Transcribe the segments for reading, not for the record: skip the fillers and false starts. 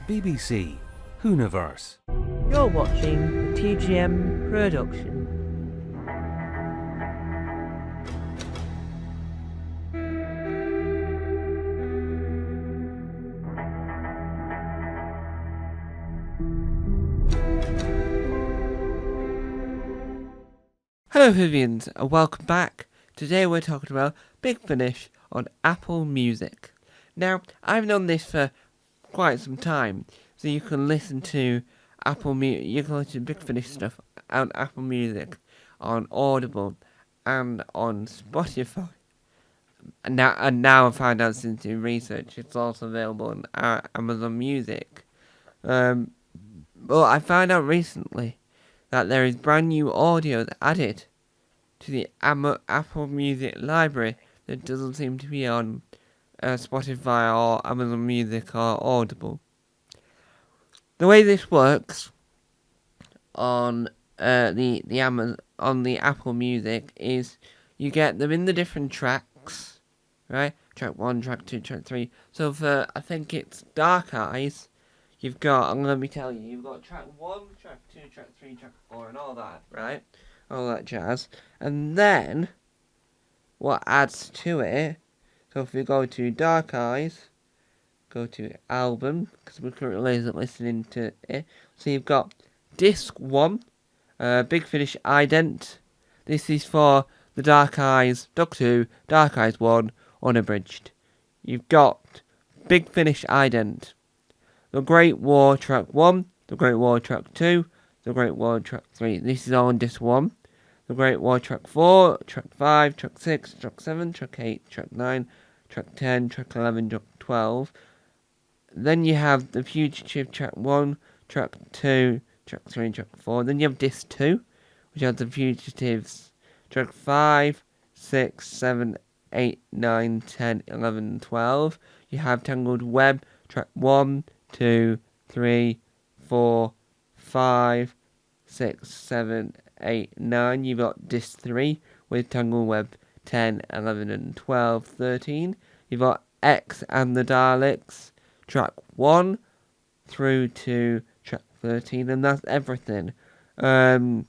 BBC Hooniverse. You're watching the TGM production. Hello Vivians and welcome back. Today we're talking about Big Finish on Apple Music. Now, I've known this for quite some time, so you can listen to you can listen to Big Finish stuff on Apple Music, on Audible, and on Spotify. And now I found out since doing research, it's also available on Amazon Music. Well, I found out recently that there is brand new audio added to the Apple Music library that doesn't seem to be on Spotify or Amazon Music or Audible. The way this works on the Apple Music is you get them in the different tracks, right? Track 1, track 2, track 3. So for, I think it's Dark Eyes, you've got track 1, track 2, track 3, track 4 and all that, right? All that jazz. And then, what adds to it, so if we go to Dark Eyes, go to album, because we're currently listening to it. So you've got Disc 1, Big Finish Ident. This is for the Dark Eyes, Doc 2, Dark Eyes 1, unabridged. You've got Big Finish Ident. The Great War Track 1, The Great War Track 2, The Great War Track 3. This is all on Disc 1. The Great War Track 4, Track 5, Track 6, Track 7, Track 8, Track 9, Track 10, Track 11, Track 12. Then you have The Fugitive Track 1, Track 2, Track 3, and Track 4. Then you have Disc 2, which has The Fugitives Track 5, 6, 7, 8, 9, 10, 11, and 12. You have Tangled Web Track 1, 2, 3, 4, 5, 6, 7, 8, 9. You've got Disc 3 with Tangled Web 10, 11, and 12, 13. You've got X and the Daleks, track 1 through to track 13, and that's everything. And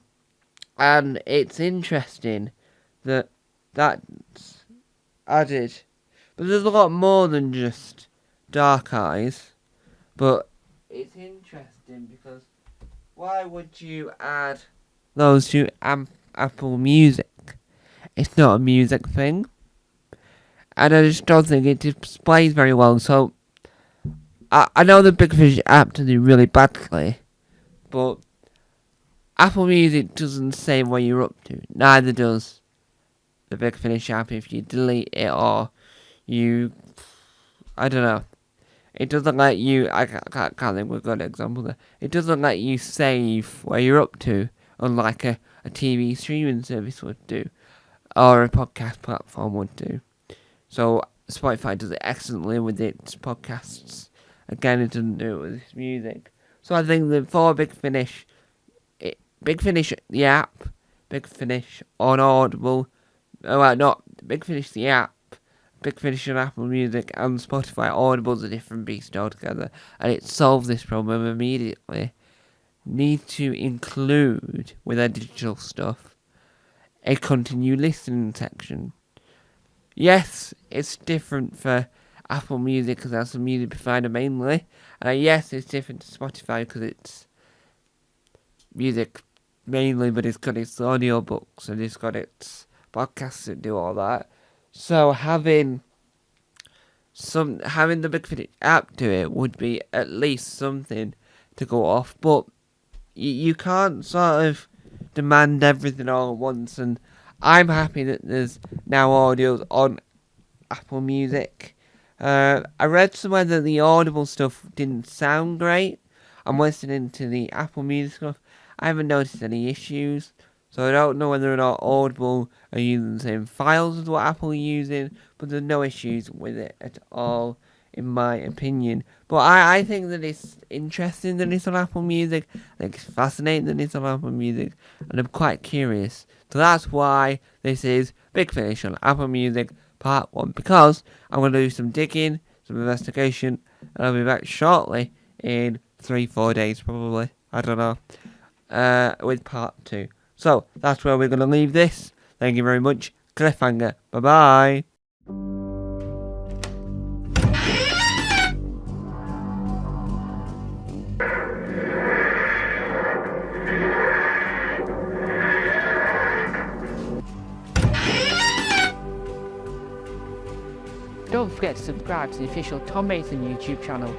it's interesting that that's added. But there's a lot more than just Dark Eyes. But it's interesting because why would you add those to Apple Music? It's not a music thing. And I just don't think it displays very well. So, I know the Big Finish app to do really badly. But Apple Music doesn't say what you're up to. Neither does the Big Finish app if you delete it or you... I don't know. It doesn't let you... I can't think of a good example there. It doesn't let you save where you're up to, unlike a TV streaming service would do, or a podcast platform would do. So Spotify does it excellently with its podcasts. Again, it doesn't do it with its music. So I think that for Big Finish, the app, Big Finish on Audible, not Big Finish the app, Big Finish on Apple Music and Spotify, Audible's a different beast altogether, and it solves this problem immediately. Need to include, with their digital stuff, a continue listening section. Yes, it's different for Apple Music because that's a music provider mainly, and yes, it's different to Spotify because it's music mainly, but it's got its audiobooks and it's got its podcasts that do all that. So having the Big Finish app do it would be at least something to go off, but you can't sort of demand everything all at once, and I'm happy that there's now audios on Apple Music. I read somewhere that the Audible stuff didn't sound great. I'm listening to the Apple Music stuff. I haven't noticed any issues, so I don't know whether or not Audible are using the same files as what Apple are using, but there's no issues with it at all, in my opinion. But I think that it's interesting that it's on Apple Music. I think it's fascinating that it's on Apple Music, and I'm quite curious. So that's why this is Big Finish on Apple Music Part 1, because I'm going to do some digging, some investigation, and I'll be back shortly in 3-4 days probably. I don't know. With part 2. So that's where we're going to leave this. Thank you very much. Cliffhanger. Bye bye. Don't forget to subscribe to the official Tom Mason YouTube channel.